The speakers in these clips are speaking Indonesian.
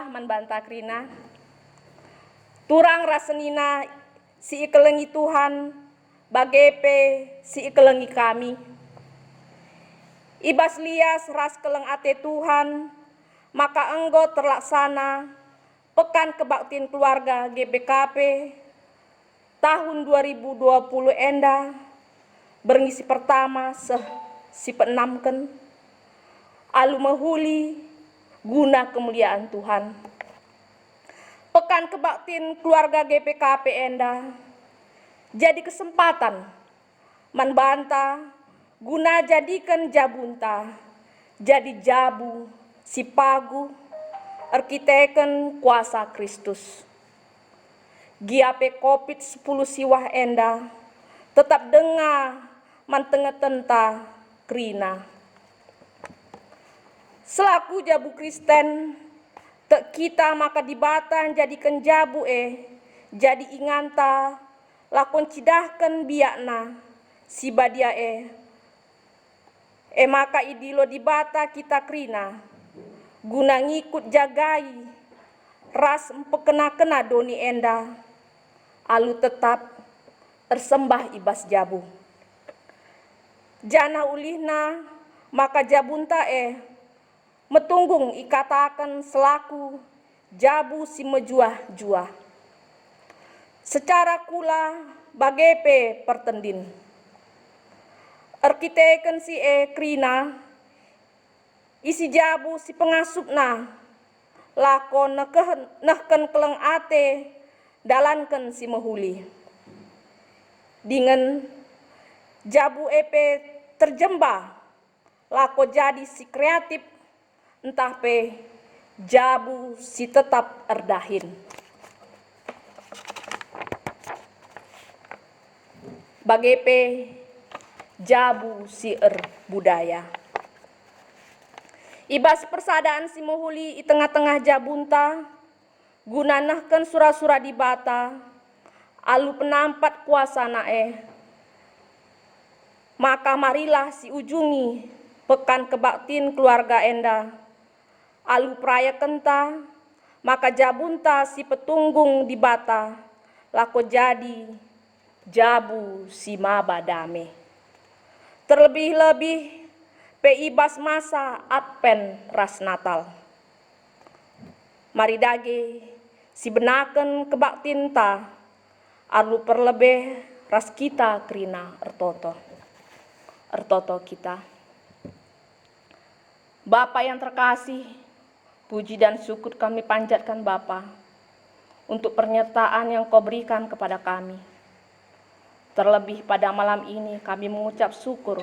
Tuah manbanta krina. Turang rasenina si ikelengi Tuhan, bagepe si ikelengi kami. Ibas lias ras keleng ate Tuhan, maka enggo terlaksana Pekan Kebaktian Keluarga GBKP tahun 2020 enda berngisi pertama si penamken alu mahuli guna kemuliaan Tuhan. Pekan Kebaktian Keluarga GPKP enda jadi kesempatan manbanta guna jadikan jabunta jadi jabu si pagu arkiteken kuasa Kristus. Giape COVID-10 siwah enda tetap dengar mantengetenta krina. Selaku jabu Kristen tek kita maka dibatan jadikan jabu jadi inganta lakon cidahkan biakna si badia maka idilo dibata kita krina guna ngikut jagai ras empekena-kena doni enda alu tetap tersembah ibas jabu. Jana ulihna maka jabunta metunggung ikatakan selaku jabu si mejuah-juah. Secara kula bagepe pertendin. Arkiteken si krina isi jabu si pengasupna lakon nehken keleng ate dalanken si mahuli. Dengan jabu terjembah lako jadi si kreatif entah jabu si tetap erdahin. Bagepe jabu si budaya. Ibas persadaan si mohuli i tengah-tengah jabunta guna nahken sura-sura di bata alu penampat kuasa maka marilah si ujungi Pekan Kebaktian Keluarga enda alu praya kenta maka jabunta si petunggung di bata lako jadi jabu si mabadame. Terlebih-lebih ibas masa Advent ras Natal. Mari dage si benaken kebaktian ta alu perlebih ras kita krina ertoto kita. Bapa yang terkasih, puji dan syukur kami panjatkan Bapa untuk penyertaan yang Kau berikan kepada kami. Terlebih pada malam ini kami mengucap syukur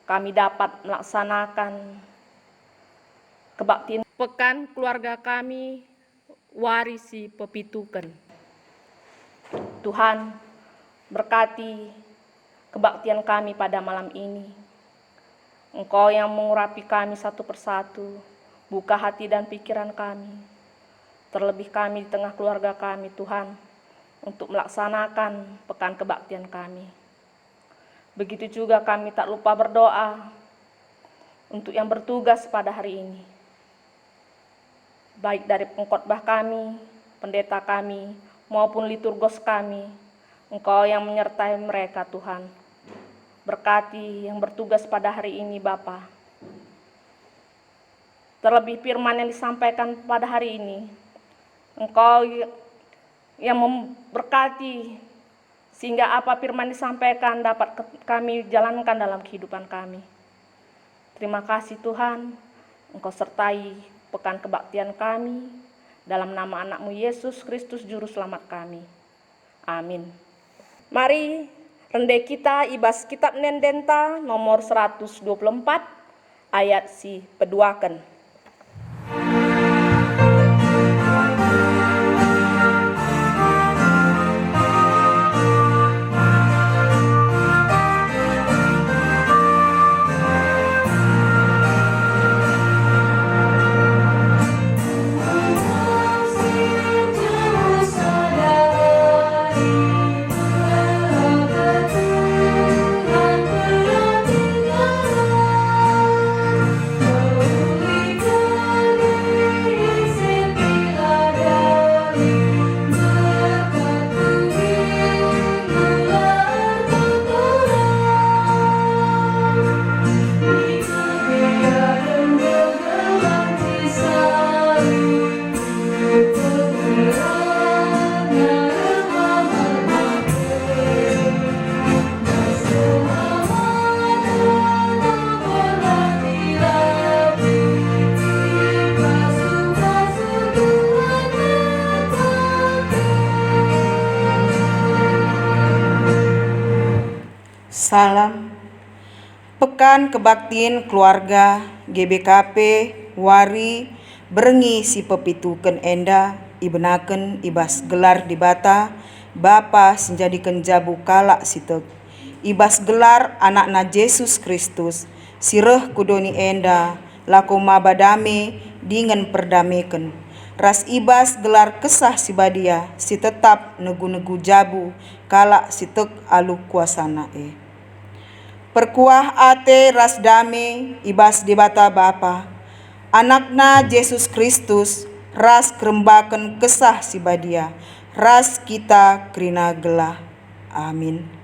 kami dapat melaksanakan kebaktian Pekan Keluarga kami warisi pepituken. Tuhan berkati kebaktian kami pada malam ini. Engkau yang mengurapi kami satu persatu, buka hati dan pikiran kami. Terlebih kami di tengah keluarga kami Tuhan, untuk melaksanakan pekan kebaktian kami. Begitu juga kami tak lupa berdoa untuk yang bertugas pada hari ini. Baik dari pengkhotbah kami, pendeta kami, maupun liturgos kami, Engkau yang menyertai mereka Tuhan. Berkati yang bertugas pada hari ini Bapa. Terlebih firman yang disampaikan pada hari ini, Engkau yang memberkati sehingga apa firman disampaikan dapat kami jalankan dalam kehidupan kami. Terima kasih Tuhan, Engkau sertai pekan kebaktian kami, dalam nama anak-Mu Yesus Kristus Juru Selamat kami. Amin. Mari rende kita ibas kitab Nendenta nomor 124 ayat si peduaken. Holy Salam. Pekan Kebaktian Keluarga GBKP Wari berengi si pepituken enda ibenaken ibas gelar di bata Bapa sinjadikan jabu kalak sitek ibas gelar anakna Yesus Kristus sireh kudoni enda lako mabadame dengan perdamaikan ras ibas gelar kesah si badia si tetap negu-negu jabu kalak sitek alu kuasana perkuah ate ras dame ibas di bata Bapa anakna Yesus Kristus ras kerembaken kesah si badia ras kita kerina gelah. Amin.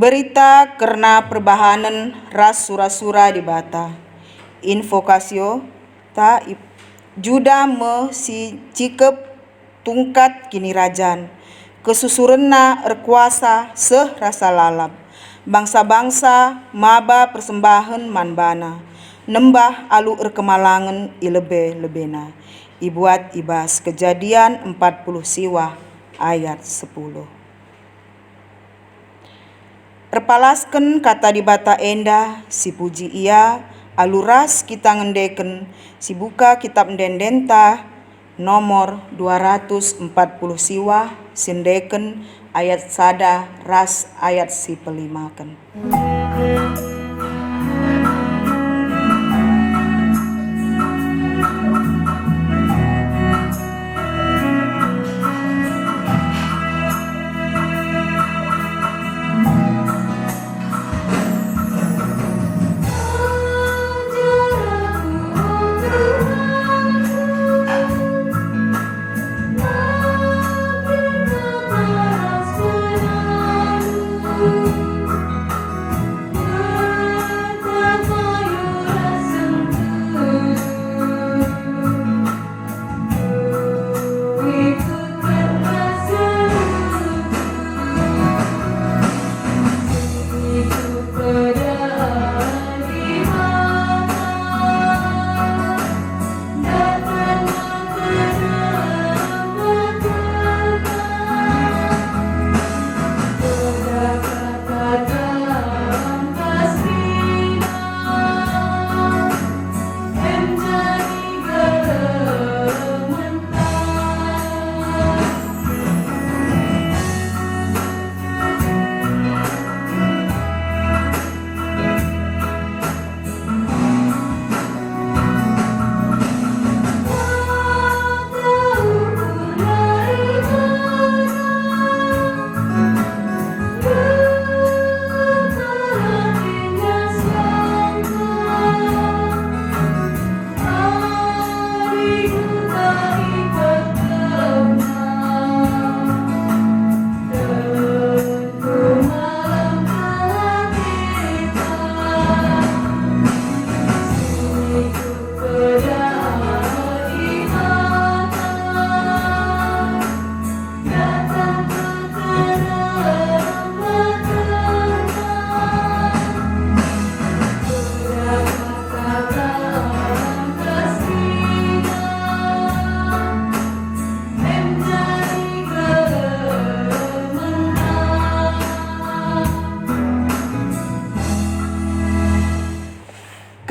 Berita karena perbahanan ras sura-sura di bata. Invokasio ta juda me si cikep tungkat kini rajan. Kesusurenna erkuasa seh rasa lalap. Bangsa-bangsa maba persembahan manbana. Nembah alu erkemalangan ilebe-lebena. Ibuat ibas Kejadian 40 siwah ayat 10. Terpalasken kata di bata enda si puji ia aluras kita ngendeken si buka kitab ndendenta nomor 240 siwah sindeken ayat sada ras ayat si pelimaken.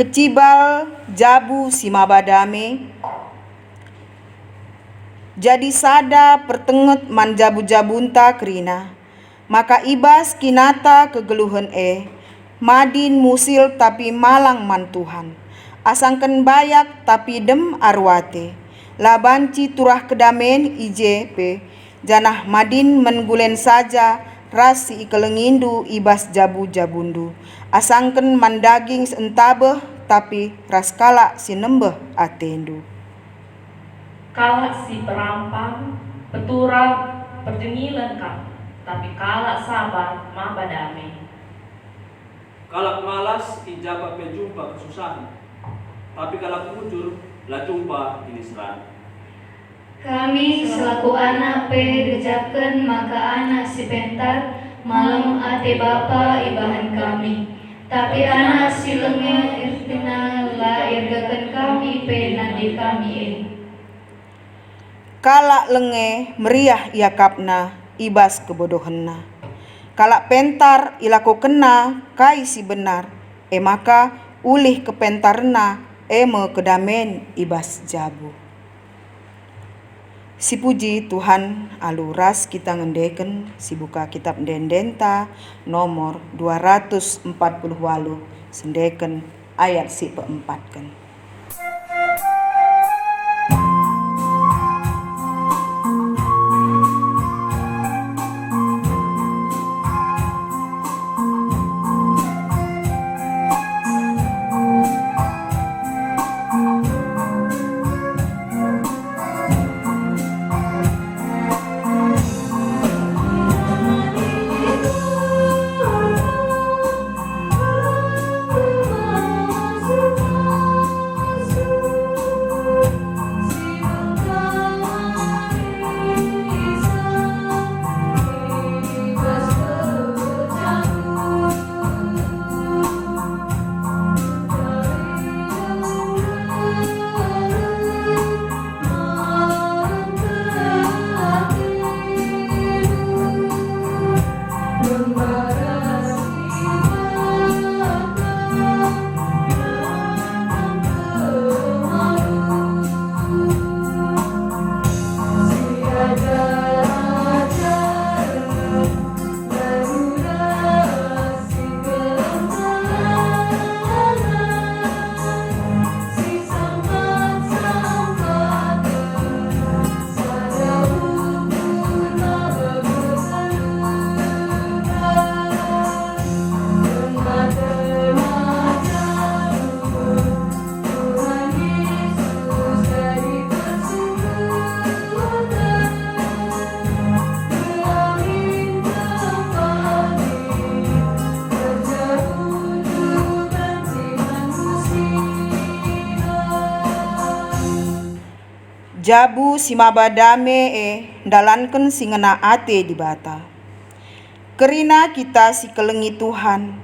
Kecibal jabu si mabadame jadi sada pertenget man jabu-jabunta kerina maka ibas kinata kegeluhan madin musil tapi malang man Tuhan asangken bayak tapi dem arwate labanci turah kedamen IJP janah madin menggulen saja rasi ikelengindu ibas jabu-jabundu asangken mandaging sentabeh tapi raskala sinembeh atendu Kalak si perampang petura perjengilan kak tapi kalak sabar mabadame kalak malas ijabah pejumpa kesusahan tapi kalak mujur lah jumpa ini serang Kami selaku anak gejaken maka anak si pentar malam ate bapa ibahan kami. Tapi anak si lenge irtina la irgaken kami pe nandi kami Kalak lenge meriah iakapna ibas kebodohenna. Kalak pentar ilako kena kai si benar, maka ulih kepentarna me kedamen ibas jabu. Si puji Tuhan aluras kita ngendeken si buka kitab Dendenta nomor 248 sendeken ayat si keempatkan. Jabu si mabadame ndalanken si ngena ate di bata. Kerina kita si kelengi Tuhan,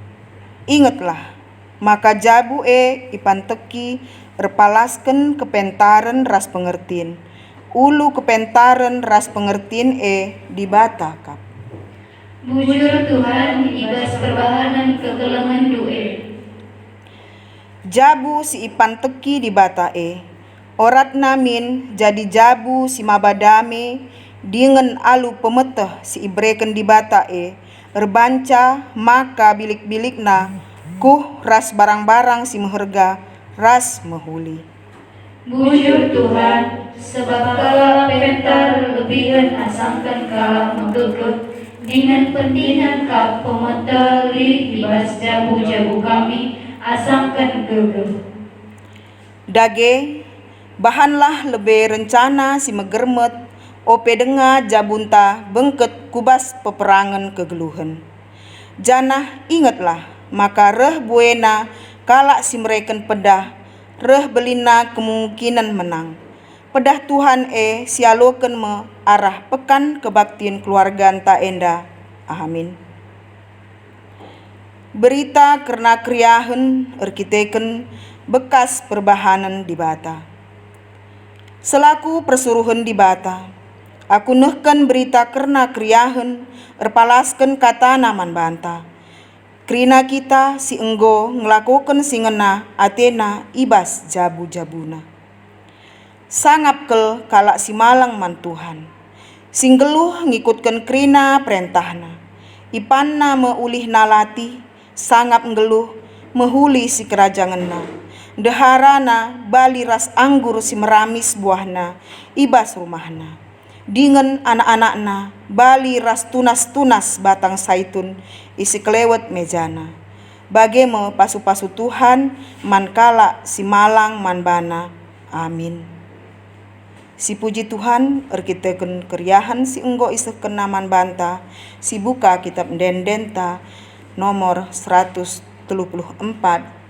ingatlah, maka jabu ipanteki repalasken kepentaren ras pengertin, ulu kepentaren ras pengertin di bata kap. Bujur Tuhan ibas perbahanan kegelengan Jabu si ipanteki di bata orat namin jadi jabu si mabadame dengan alu pemeteh si ibreken di bata erbanca maka bilik-bilikna kuh ras barang-barang si meherga ras mehuli. Bujur Tuhan, sebab kala pentar lebihan asangkan kala megegeh dengan pentingan kap pemeteli ibas jabu-jabu kami asangkan gegeh. Dage bahanlah lebih rencana si megermet ope denga jabunta bengket kubas peperangan kegeluhan. Janah ingatlah maka reh buena kalak si mereken pedah reh belina kemungkinan menang. Pedah Tuhan sialoken me arah pekan kebaktian keluarga enta enda. Amin. Berita karena kriahen erkiteken bekas perbahanan di bata. Selaku persuruhan di bata, aku nehken berita karena kriahen erpalasken kata naman banta. Krina kita si enggo ngelakukan si ngena atena ibas jabu-jabuna. Sangap kel kalak si malang man Tuhan. Singgeluh ngikutkan krina perintahna. Ipanna meulih nalati, sangap ngeluh mehuli si kerajanganna. Deharana bali ras anggur si meramis buahna ibas rumahna. Dengan anak-anakna bali ras tunas-tunas batang saitun isi kelewet mejana. Bagemo pasu-pasu Tuhan mankala si malang manbana. Amin. Si puji Tuhan erkiteken keriahan si enggo iseken naman banta si buka kitab Dendenta nomor 134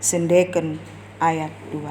sendeken ayat 2.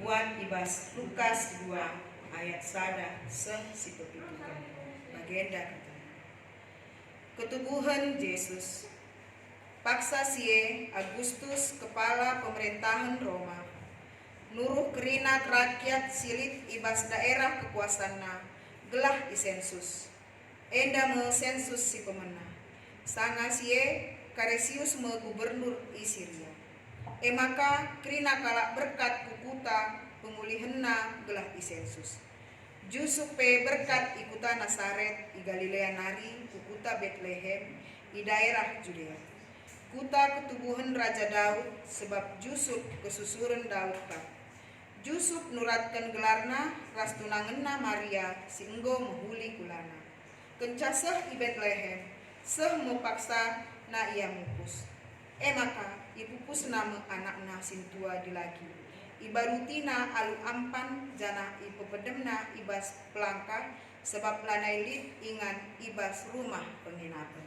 buat ibas Lukas 2 ayat sada si pepitukan bagenda kata. Ketubuhan Yesus. Paksa sie Agustus kepala pemerintahan Roma. Nuruh kerina rakyat silit ibas daerah kekuasaanna gelah isensus. Enda me sensus si pemena. Sanga sie Karesius me gubernur Isiria. Maka kerina kalak berkat kukuta pemulihanna gelah isensus. Jusupe berkat ikuta Nasaret i Galilea nari kukuta Betlehem i daerah Judea. Kuta ketubuhan Raja Daud sebab Jusuf kesusuran Daud kap. Jusuf nuratkan gelarna ras tunangenna Maria si enggo menghuli kulana. Kencaseh i Betlehem seh mupaksa na ia mupus. Maka ipupus nama anakna sintua dilagi. Ibarutina alu ampan jana ipepedemna ibas pelangka sebab lanai lip ingan ibas rumah penginapan.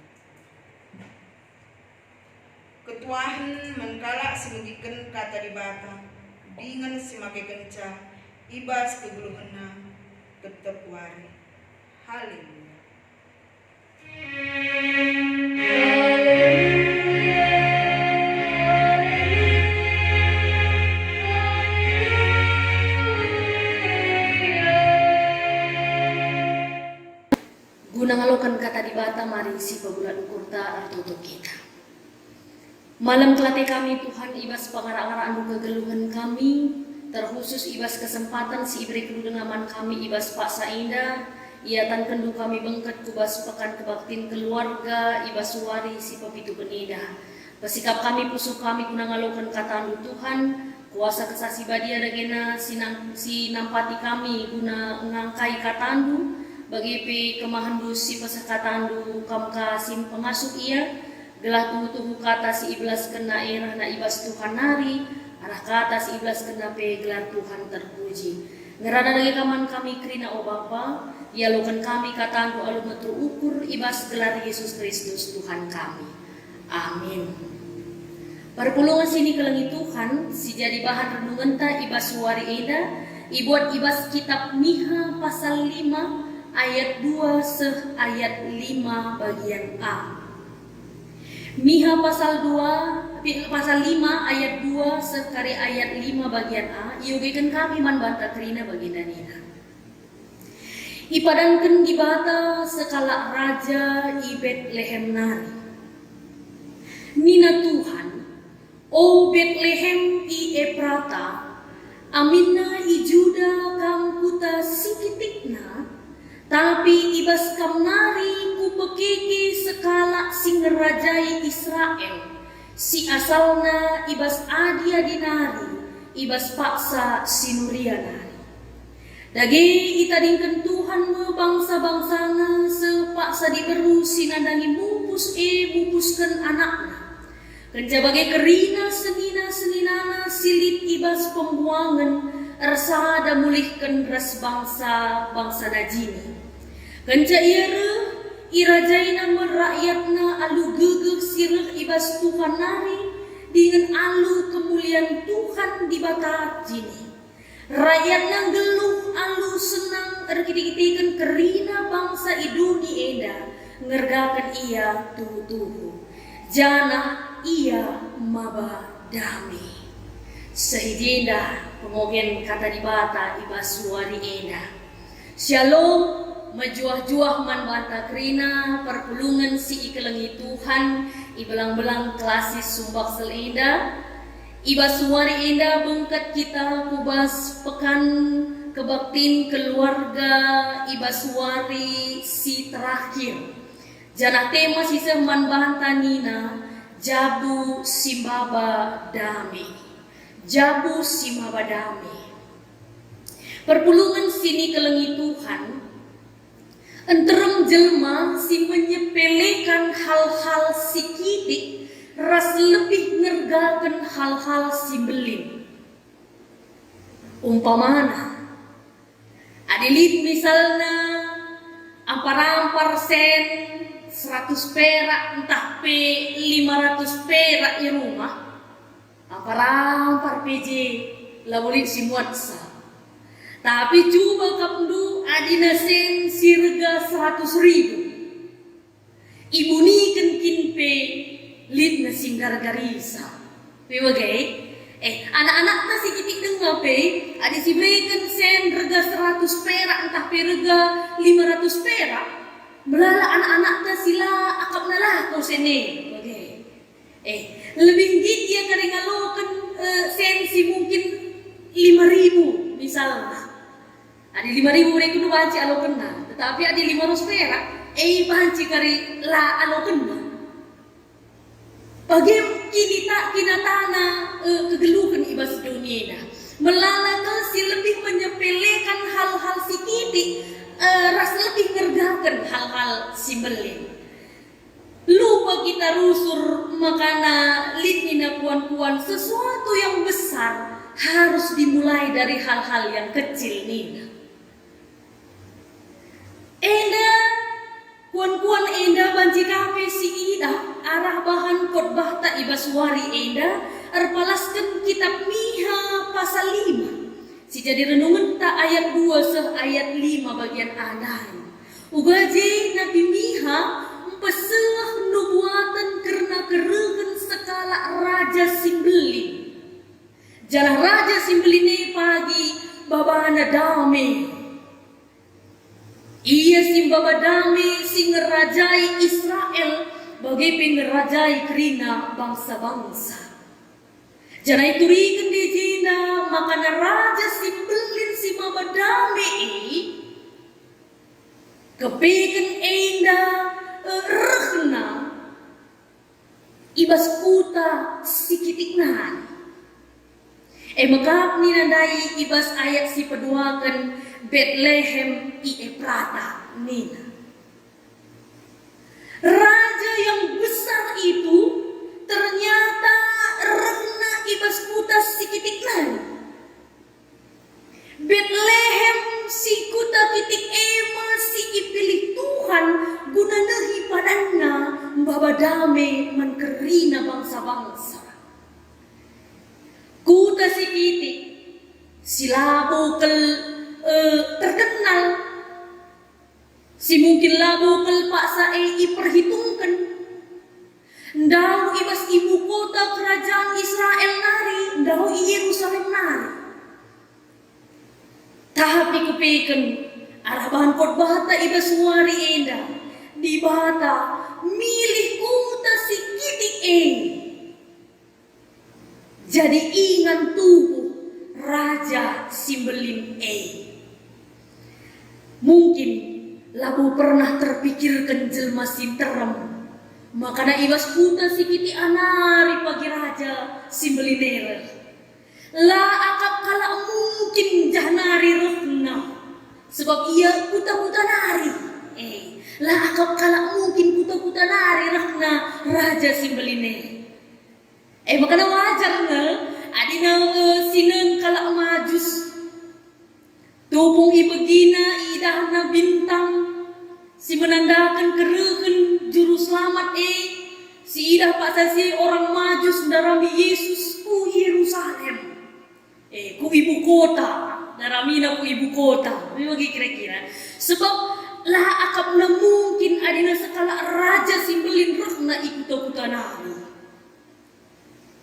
Ketuahan mengkalak simugiken kata di bata dengan simake kenca ibas kegeluhena tetep wari. Haleluya. Guna ngalokan kata di bata mari si pabulan ukurta artutup kita. Malam kelate kami Tuhan ibas pangara-ngara anu kegeluhan kami, terkhusus ibas kesempatan si ibri kedudengaman kami ibas paksa indah, iatan kendu kami bengket kubas pekan kebaktin keluarga ibas suari si pepitu penida. Pesikap kami pusuk kami guna ngalokan kata anu Tuhan, kuasa kesasi badia dagena si nampati kami guna ngangkai kata anu, bagi pi kemahandu si pesakatandu kamka sim pengasuk ia gelah tuhu kata si iblas kena irah na ibas Tuhan nari arah kata si iblas kena pe gelar Tuhan terpuji ngerada lagi kaman kami krina o Bapa ya lokan kami katandu alu metru ukur ibas gelar Yesus Kristus Tuhan kami amin. Perpulungan sini kelengi Tuhan si jadi bahan renungan ta ibas suari eda ibuat ibas kitab Miha pasal 5 ayat 2 seh ayat 5 bagian A. Miha pasal 5 ayat 2 seh kari ayat 5 bagian A. Iugekan kami man banta kerina bagian danina. Ipadankan di bata sekala raja i Betlehem nari. Nina Tuhan, o Betlehem i Efrata, aminna i Juda kam kuta sikitikna, tapi ibas kam nari ku pekiki sekala sing ngerajai Israel. Si asalna ibas adia dinari, ibas paksa sinuria nari. Dagi itadingkan Tuhan me bangsa-bangsana sepaksa diberu sinandangi mupuskan anakna. Kenca bagai kerina senina silit ibas pembuangan ersada mulihkan ras bangsa najini. Kenca iara irajaina merakyatna alu gegek sirah ibas Tuhan nari dengan alu kemuliaan Tuhan di bata jini. Rakyatna geluh alu senang erkiti-kitikan kerina bangsa iduni eda ngergakan ia tuhu-tuhu. Jana ia maba dami. Sehidinda pengogen kata di bata ibas suari eda. Shalom. Majuah-juah man bata krina perpulungan si ikelengi Tuhan ibelang-belang klasis sumbak selenda ibas suari enda bengkat kita kubas pekan kebaktin keluarga ibas suari si terakhir jana tema si seman banta nina jabu simbaba dami jabu simbaba dami perpulungan sini kelengi Tuhan enterem jelma si menyepelekan hal-hal si kidik ras lebih ngergakan hal-hal si belim. Umpamana adilit misalnya ampar-ampar sen 100 perak entah pe 500 perak di rumah ampar-ampar PJ laboli si muatsa. Tapi coba kapndu adina sen sirga 100.000. Ibu niken kinpe lid na singgar-garisa. Piwagay? Anak-anak na si kitik dengar adi si berikan sen rega 100 perak entah perega 500 perak. Melala anak-anak na sila akap na lah kau sene. Okay. Lebih git dia karingalokan sen si mungkin 5.000 misalnya. Adi 5.000 mereka nu banci alo kena, tetapi adi 500 perak banci kari la alo kena. Bagaimana kinatana kegeluhan ibas dunia melalakan si lebih menyepelekan hal-hal si titik ras lebih ngergakan hal-hal si melin. Lupa kita rusur makana litnina puan-puan sesuatu yang besar harus dimulai dari hal-hal yang kecil nina. Enda puan-puan enda banci kafe si ida arah bahan khotbah ta ibaswari enda arpalaskan kitab Miha pasal 5. Si jadi renungan ta ayat 2 seh ayat 5 bagian adan. Ugaje Nabi Miha peselah nubuatan karena kerengan sekala raja Simbelin. Jalan raja Simbelin pagi babana dame. Ia simbaba dame sing ngerajai Israel bagi pengerajai kerina bangsa-bangsa. Jana itu riken di jina makana raja Simbelin si baba dame kepeken enda rehna ibas kuta sikitik nan. Makap ni nandai ibas ayat si peduakan Bethlehem i Efrata nina. Raja yang besar itu ternyata rehna ibas kuta sikitik nan. Bethlehem si kuta titik si ipilih Tuhan guna nehi padanna babadame mankerina bangsa-bangsa. Kuta si titik silabo terkenal si mungkin labo paksa perhitungkan ndau ibas ibu kota kerajaan Israel nari ndau Yerusalem nari. Tapi kepeken arah bahan khotbah ta ibas wari enda di bata milih kuta si kitik jadi ingan tubuh raja Simbelin Mungkin labu pernah terpikirkan jelma si terem makana ibas kuta si kiti anari pagi raja Simbelin la akap kala mungkin jahnari rehna sebab ia kuta-kuta nari la akap kala mungkin kuta-kuta nari rehna raja Simbelin makana wajar nge adina sinen kala majus tupung ibegina idahna bintang si menandakan kerehen juru selamat si idah pasasi orang majus darami Yesus ku Yerusalem ku ibu kota daramina ku ibu kota bagi kira-kira sebab lah akapna mungkin adina sekala raja Simbelin rehna ikuta-kuta nari.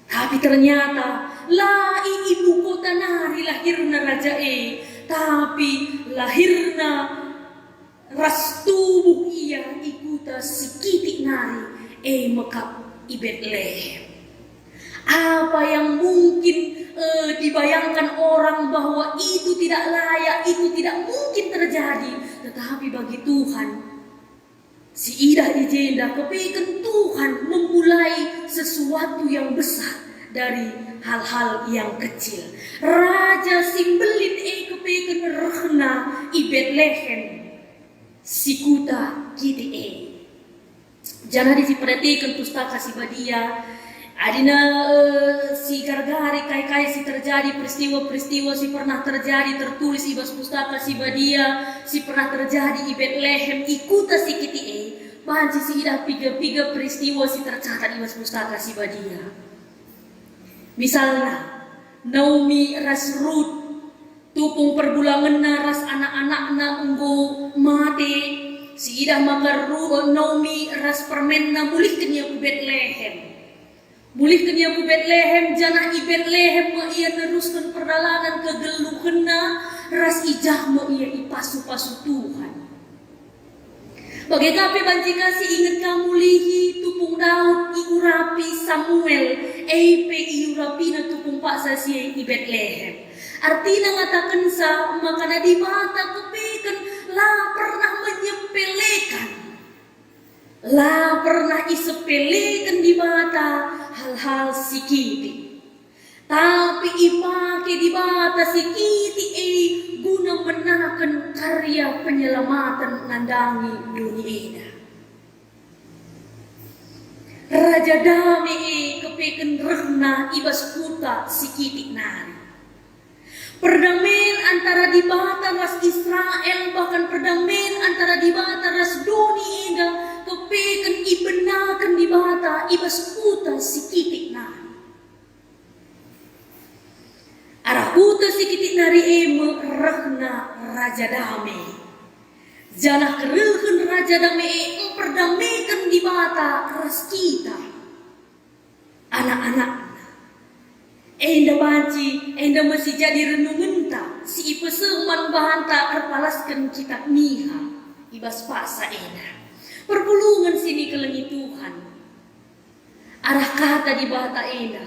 Tapi ternyata lah ibu kota nari lahirna raja tapi lahirna ras tubuh ia ikuta sekitik nari mekap i Bethlehem. Apa yang mungkin dibayangkan orang bahwa itu tidak layak, itu tidak mungkin terjadi, tetapi bagi Tuhan si idah ijenda kepeken Tuhan memulai sesuatu yang besar dari hal-hal yang kecil. Raja Simbelin kepeken rehna i Bethlehem si kuta kiti Jangan diperhatikan pustaka si badia adina si gargari kai-kai si terjadi peristiwa-peristiwa si pernah terjadi tertulis ibas pustaka si badia si pernah terjadi i Bethlehem ikuta si kiti panci si idah piga-piga peristiwa si tercatat ibas pustaka si badia. Misalnya Naomi ras Ruth, tupung perbulangan na ras anak-anak na unggo mati. Si idah maka Naomi ras permen na mulih kenya ku Bethlehem. Mulih kenya ku Bethlehem, janah i Bethlehem ma ia neruskan perjalanan ke geluhena, ras ijah ma ia ipasu-pasu Tuhan. Bagai kape banci kasih ingat kamu lihi tupung Daud iurapi Samuel, eipe iurapi na tupung Pak Sasie i Bethlehem. Artinya ngatakan sa makana di mata kepekan lah pernah menyepelekan, lah pernah isepelekan di mata hal-hal sikiti, tapi ipake di mata sikiti guna menakan karya penyelamatan nandangi dunia. Raja Dame kepekan rehna ibas kuta sikiti nari. Perdamaian antara di bata ras Israel, bahkan perdamaian antara di bata ras Doni eda kepekan ibenakan di bata ibas kuta sikitik nari. Arah kuta sikitik nari rehna Raja Dame. Janah kerehen Raja Dame perdamaikan di bata ras kita, anak-anak. Enda banci, enda masih jadi renungan ta, si ipeseman bahanta erpalaskan kitab Miha, ibas pasa enda. Perpulungan sini kelengi Tuhan. Arah kata di bata enda,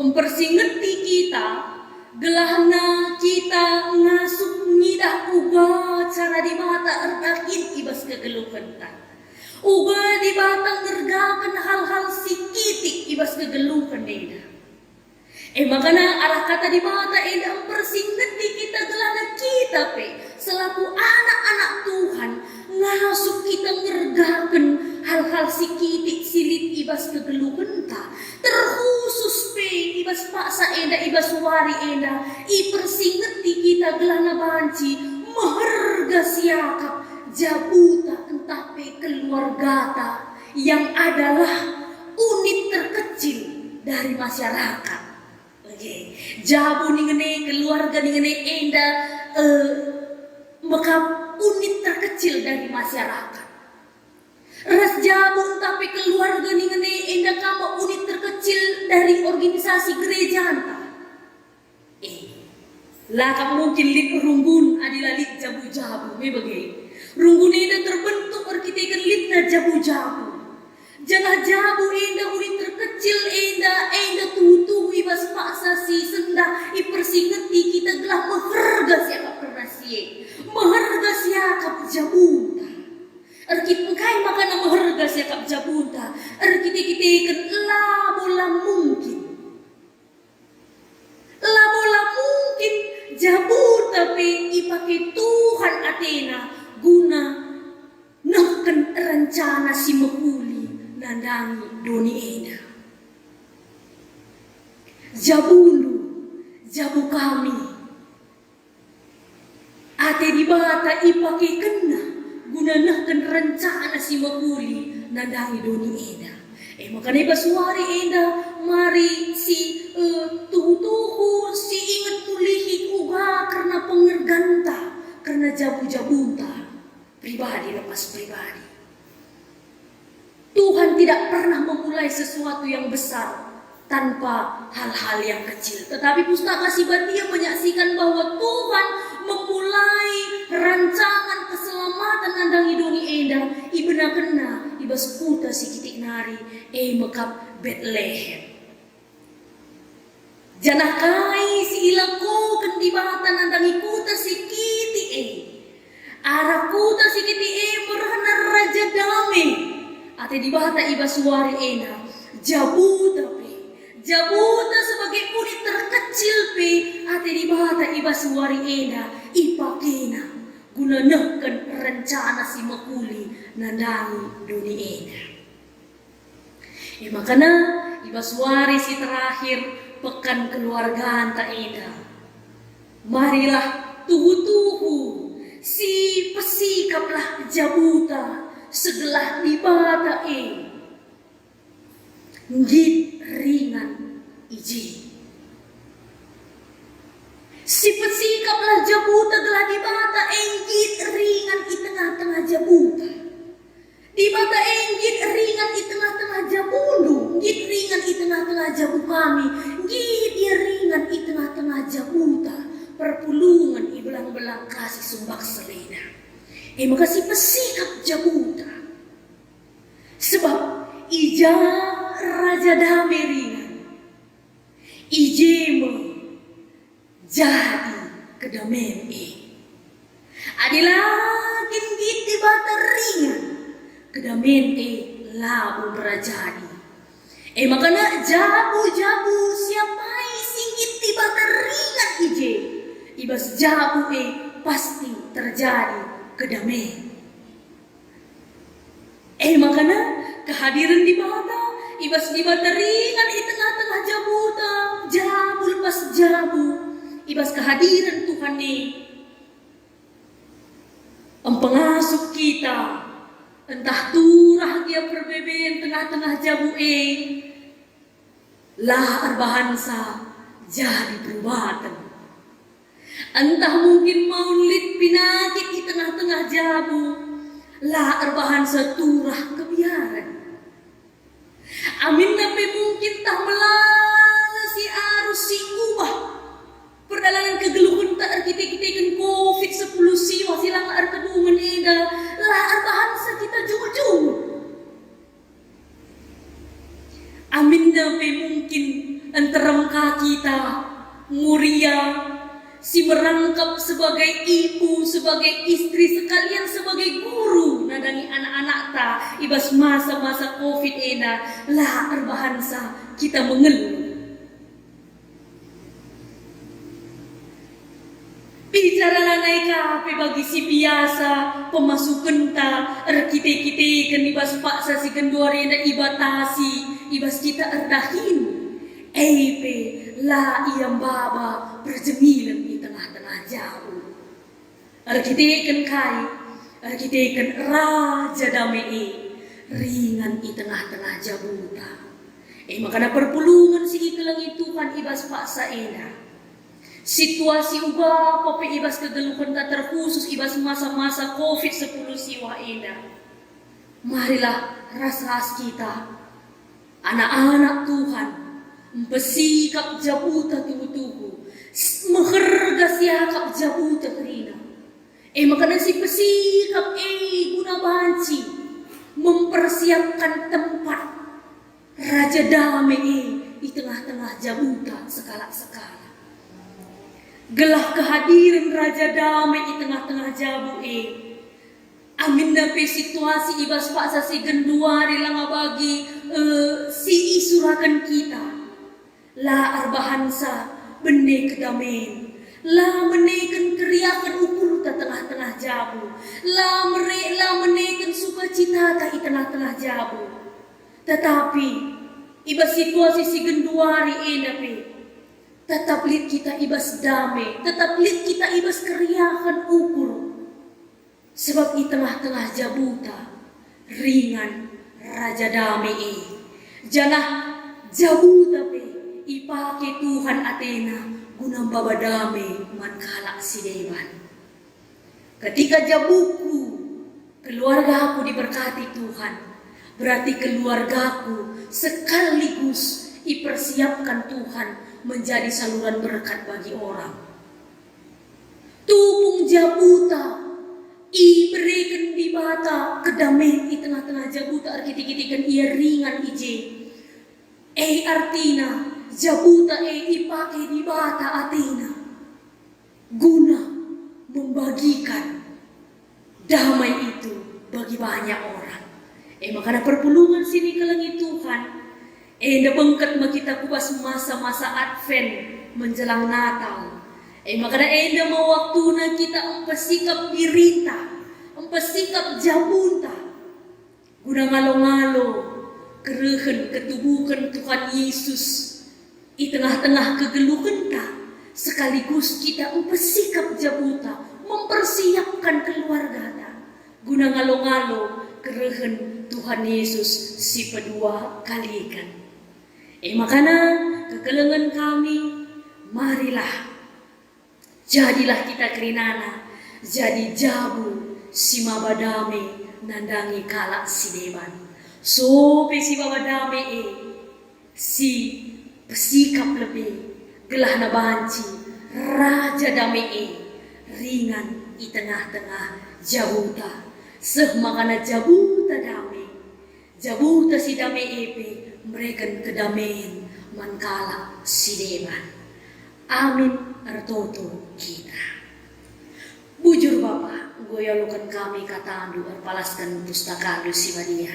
mempersingeti kita, gelahna kita ngasup ngidah uga cara di bata ertakin ibas kegeluhan ta. Uga di bata ngergakan hal-hal sikitik ibas kegeluhan enda. Makanya arah kata di mata eda persingeti kita gelana kita selaku anak-anak Tuhan ngasup kita ngergakan hal-hal sikitik silit ibas kegeluhan ta terkhusus ibas paksa eda ibas wari eda persingeti kita gelana banci meherga siakap jabuta entah keluarga ta yang adalah unit terkecil dari masyarakat. Jabu ningene keluarga ningene enda maka unit terkecil dari masyarakat. Ras jabu tapi keluarga ningene enda kama unit terkecil dari organisasi gereja anta. Lah mungkin lit rumbun adalah lit jabu-jabu me bagai. Rumbun enda terbentuk arkitekan litna jabu-jabu. Jangan jabu enda unit terkecil enda tutu ibas paksa si sendah ipersingeti kita gelah meherga siakap kernasie meherga siakap jabuta erkit engkai makana meherga siakap jabuta erkit kita ikan labola mungkin jabuta ipake Tuhan Athena guna nahkan rencana si mekuli nandangi doni eda. Jabu kami. Ate di bata ipake kena guna nahkan rencana si mekuli nandangi doni eda. Makanya basuari eda mari si tuhu si ingat mulihi uga karena pengerganta karena jabu-jabunta pribadi lepas pribadi. Tuhan tidak pernah memulai sesuatu yang besar tanpa hal-hal yang kecil. Tetapi pustaka Sibatia menyaksikan bahwa Tuhan memulai rancangan keselamatan nandangi doni eda ibena kena ibas kuta si kitik nari mekap Bethlehem. Janah kai si ilako kendibatan nandangi kuta si kitik arah kuta si kitik merana Raja Dame. Ate di bata iba suari ena jabuta sebagai unit terkecil ate di bata iba suari ena ipakena guna nahkan rencana si mekuli nandangi duni ena. Makanya iba suari si terakhir pekan keluarga anta ena. Marilah tuhu si pesikaplah jabuta segelah di bata ngit ringan iji. Sifat sikaplah jabuta telah dibata enggit ringan di tengah-tengah jabuta. Dibata enggit ringan di tengah-tengah jabulu, git ringan di tengah-tengah jabu kami, git dia ringan di tengah-tengah jabuta. Perpulungan i belang-belang kasih sumbak selena. Maka sifat sikap jabuta. Sebab ija raja damai ringan. Ijema jadi kedamaian adalah git di bata ringan kedamaian labu berajadi makanya jabu siapa singgit di bata ringan ibas jabu pasti terjadi kedamaian makanya kehadiran di bata ibas di bata ringan di tengah-tengah jabuta jabu lepas jabu ibas kehadiran Tuhan pengasuh kita entah turah dia perbeben tengah-tengah jabu lah arbahansa jadi perubatan entah mungkin maulid pinakit di tengah-tengah jabu lah arbahansa turah kebiaran amin nabi mungkin tak melala si arus si ubah perjalanan kegeluhan tak arkite-kitekan covid 10 siwa silang arkadungan eda lah arbahansa kita jujur amin nabi mungkin antarangka kita muria si merangkap sebagai ibu sebagai istri sekalian sebagai guru nadangi anak-anak ta ibas masa-masa covid eda lah arbahansa kita mengeluh bicara lanai kape bagi si biasa pemasukan ta arkite-kite kan ibas paksa si kenduari na ibatasi ibas kita ardahin eipe la iyam baba berjemilan di tengah-tengah jauh arkite kan kai arkite kan raja damai ringan di tengah-tengah jabuta makana perpulungan si ikelang itu kan ibas paksa ena situasi ubah kopi ibas kegeluhan tak terkhusus ibas masa-masa covid 10 siwa ena marilah ras-ras kita anak-anak Tuhan bersikap jabuta tubuh-tubuh mengharga siakap jabuta kerina makanya si bersikap guna banci mempersiapkan tempat raja damai di tengah-tengah jabuta sekala-sekala gelah kehadiran raja damai di tengah-tengah jabu amin dapat situasi ibas paksa si genduari langa bagi si isurakan kita la arbahansa bende kedamaian la menekan keriakan ukur ta tengah-tengah jabu la menekan sukacita ta di tengah-tengah jabu tetapi ibas situasi si genduari enape tetap lihat kita ibas damai, tetap lihat kita ibas keriakan ukur. Sebab di tengah-tengah jabuta ringan raja damai janah jabuta pe ipake Tuhan Athena guna baba damai man kalak si dewan. Ketika jabuku keluargaku diberkati Tuhan, berarti keluargaku sekaligus dipersiapkan Tuhan menjadi saluran berkat bagi orang. Tupung jabuta berikan di bata kedamaian di tengah-tengah jabuta arkiti-kitikan ia ringan ije artina jabuta ipake di bata Athena guna membagikan damai itu bagi banyak orang. Makanya perpulungan sini ke langit Tuhan bengkat kita kubas masa-masa Advent menjelang Natal. Makanya mau waktu kita empesikap dirita, empesikap jabunta, guna ngalo-ngalo kerehen ketubuhan Tuhan Yesus di tengah-tengah kegeluhan ta, sekaligus kita empesikap jabuta, mempersiapkan keluarga ta, guna ngalo-ngalo kerehen Tuhan Yesus si kedua kalikan. Makanya kegelengan kami, marilah Jadilah kita kerinana, jadi jabu si mabadame nandangi kalak si deban. Sope si mabadame si bersikap lebih gelah na banci raja dame ringan i tengah-tengah jabuta seh makana jabuta dame jabuta si dame mereka kedamaian mankala si deban. Amin artoto kita. Bujur Bapak, goyalukan kami katandu arpalaskan pustaka si badia.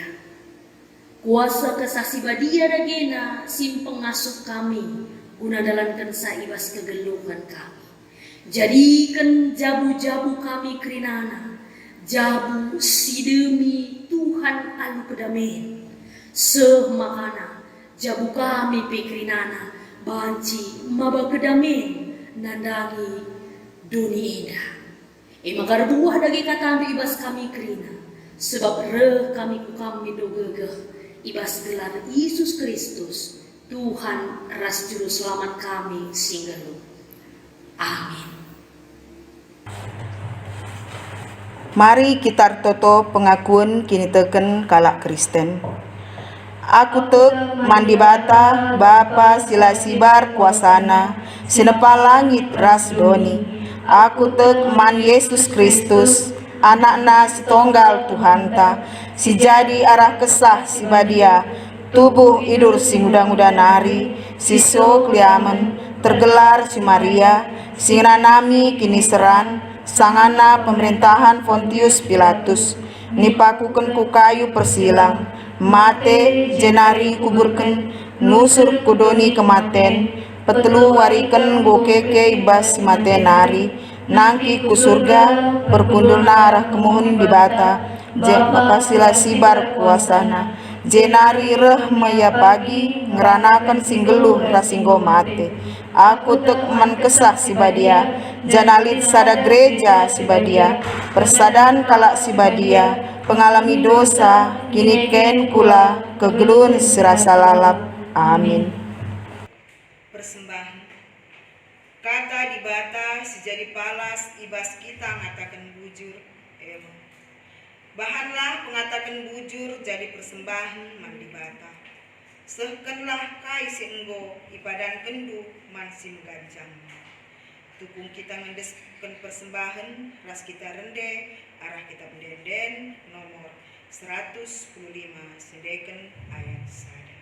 Kuasa kesasi badia dagena simpeng masuk kami guna dalankan saibas kegeluhan kami. Jadikan jabu-jabu kami kerinana, jabu si demi Tuhan alu kedamaian. Semakana jabu kami pikrinana, banci maba kedamaian nandangi dunia indah. Makar buah dagi kata ibas kami kerina, sebab reh kami ku kami dogegeh ibas gelar Yesus Kristus Tuhan ras juru selamat kami singgelu. Amin. Mari kita toto pengakuan kini teken kalak Kristen. Aku tek mandi bata Bapa sila sibar kuasana sinepa langit ras doni. Aku tek man Yesus Kristus anakna si tonggal Tuhanta si jadi arah kesah si badia tubuh idur si muda-muda nari si so kliamen tergelar si Maria si nami kini seran sangana pemerintahan Pontius Pilatus nipakuken ku kayu persilang mate jenari kuburken nusur kudoni kematen petelu wariken gokeke ibas mate nari nangki ku surga perkundul narah kemuhun di bata je papasila sibar kuasana jenari reh maya pagi ngeranakan singgeluh rasinggo mate aku tek man kesah si badia janalit sada gereja si badia persadan kalak si badia pengalami dosa kini ken kula kegelun serasa lalap. Amin. Persembahan kata di bata sejadi palas ibas kita ngatakan bujur bahanlah pengatakan bujur jadi persembahan mandi bata sehkenlah kai seenggo ipadan kendu mansim ganjang tukung kita mendeskan persembahan ras kita rende arah kita pendenden nomor 115 sedeken ayat sada.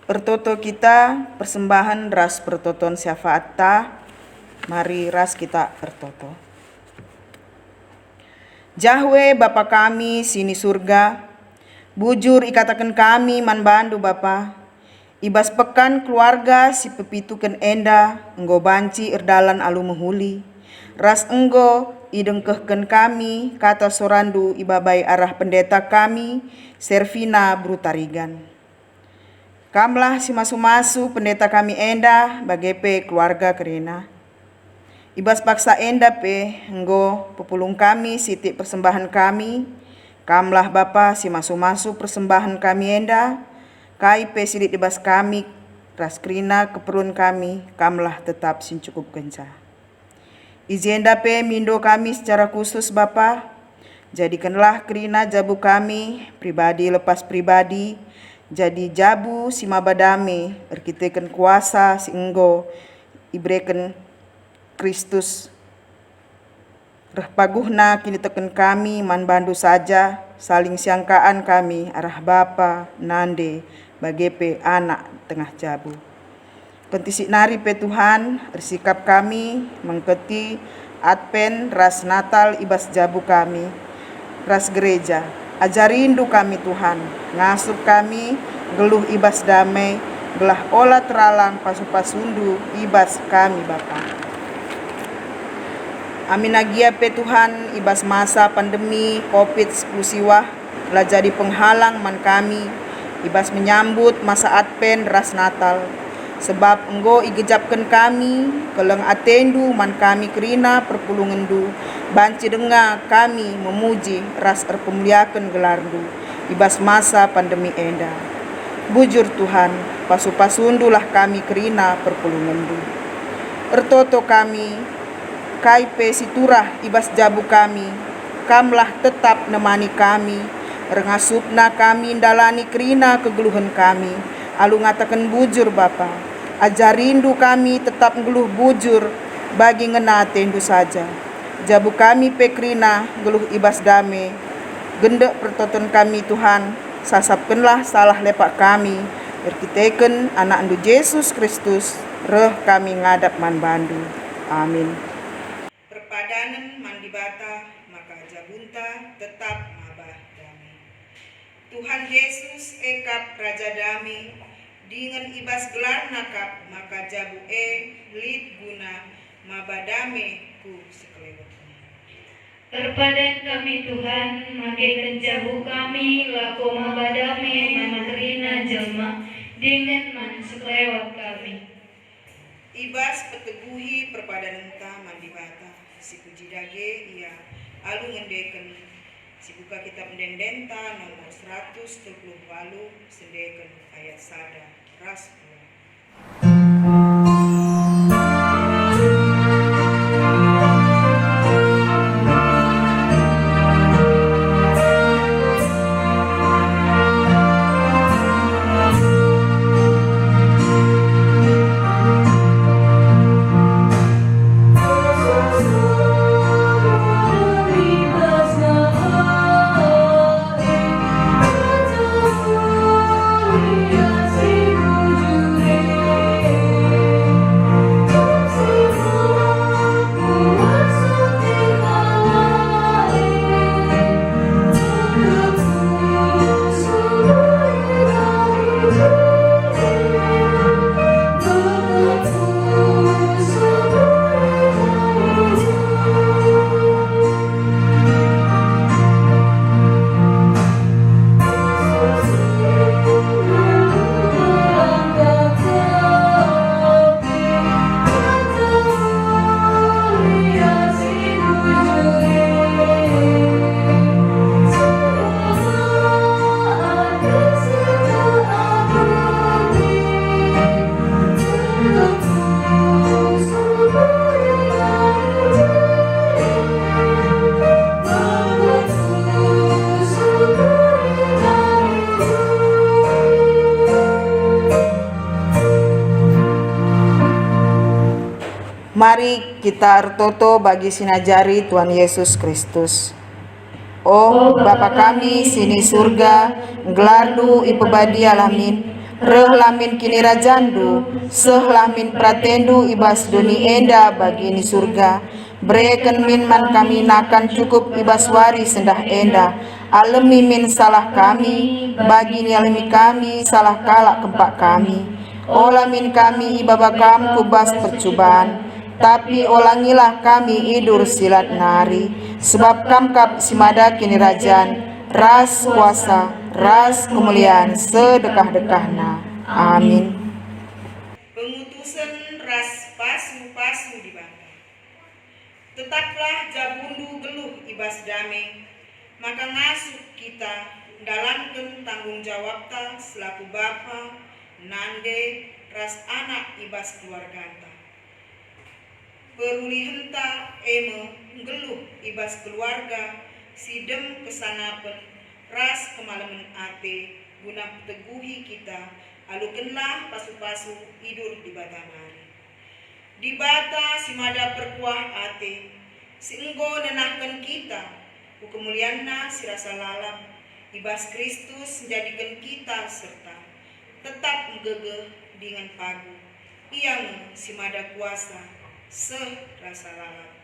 Pertoto kita persembahan ras pertoton syafaat ta. Mari ras kita pertoto. Jahwe Bapa kami sini surga, bujur ikatakan kami man bandu Bapa. Ibas pekan keluarga si pepituken enda, enggo banci erdalan alu mehuli. Ras enggo idengkehken kami, kata sorandu ibabai arah pendeta kami, Servina Brutarigan. Kamlah si masu-masu pendeta kami enda bagepe keluarga kerina. Ibas paksa enda pe enggo pepulung kami siti persembahan kami. Kamlah Bapa si masu-masu persembahan kami enda. Kai pe sidik ibas kami ras kerina keperluan kami. Kamlah tetap sin cukup genca. Izenda pe mindo kami secara khusus Bapa. Jadikanlah kerina jabu kami pribadi lepas pribadi. Jadi jabu si mabadame erkiteken kuasa si enggo ibreken Kristus. Reh paguhna kini teken kami man bandu saja saling siangkaan kami arah Bapa nande bagepe anak tengah jabu. Kentisik nari pe Tuhan bersikap kami mengketi Advent ras Natal ibas jabu kami ras gereja. Ajarindu kami Tuhan, ngasup kami geluh ibas damai gelah olah teralang pasu-pasundu ibas kami Bapa. Amin agia pe Tuhan ibas masa pandemi COVID-19 siwah telah jadi penghalang man kami ibas menyambut masa Advent ras Natal. Sebab enggo igejapkan kami keleng atendu man kami kerina perpulungendu banci denga kami memuji ras erpemuliakan gelardu ibas masa pandemi enda. Bujur Tuhan pasu-pasundulah kami kerina perpulungendu. Ertoto kami kaipe siturah ibas jabu kami, kamlah tetap nemani kami, rengasupna kami dalani kerina kegeluhan kami, alu ngatakan bujur Bapa, ajarindu kami tetap ngeluh bujur bagi ngena tendu saja, jabu kami pe kerina geluh ibas dame, gendek pertoton kami Tuhan, sasapkenlah salah lepak kami, berkiteken anak andu Yesus Kristus, reh kami ngadap man bandu, amin. Perpadanan mandi bata maka jabunta tetap mabah damai. Tuhan Yesus ekap Raja damai dengan ibas gelar nakap maka jabu lid guna mabah damai ku sekelewatnya. Perpadan kami Tuhan, makaikan jabu kami lako mabah damai manaterina jelma dengan man sekelewat kami. Ibas peteguhi perpadanan ta mandi bata si puji dage ia alu ngendeken si buka kitab mendendenta nomor 130 sendeken ayat sada ras Mari kita ertoto bagi sinajari Tuhan Yesus Kristus. Oh Bapa kami sini surga, nggelardu ipebadi alamin, reh lamin kini rajandu, seh lamin pratendu ibas doni enda bagi ni surga. Breken min man kami nakan cukup ibas wari sendah enda, alemi min salah kami, bagi ni alemi kami salah kalak kempak kami. Olamin kami ibabakam kubas percubaan, tapi olangilah kami idur silat nari, sebab kamkap simada kini rajan, ras kuasa, ras kemuliaan sedekah-dekahna. Amin. Pengutusan ras pasu-pasu di bangka. Tetaplah jabundu geluh ibas damai, maka ngasuh kita dalamkan tanggung jawabta selaku bapa, nande, ras anak ibas keluarganta. Peruli henta eme geluh ibas keluarga sidem kesanapen ras kemalaman ate guna teguhi kita alukenlah pasu-pasu hidur di batanari. Di bata si mada perkuah ate, si enggo nenahkan kita, ku kemulianna si rasa lalap, ibas Kristus menjadikan kita serta tetap menggegeh dengan pagu. Yang si mada kuasa, se rasa lalap.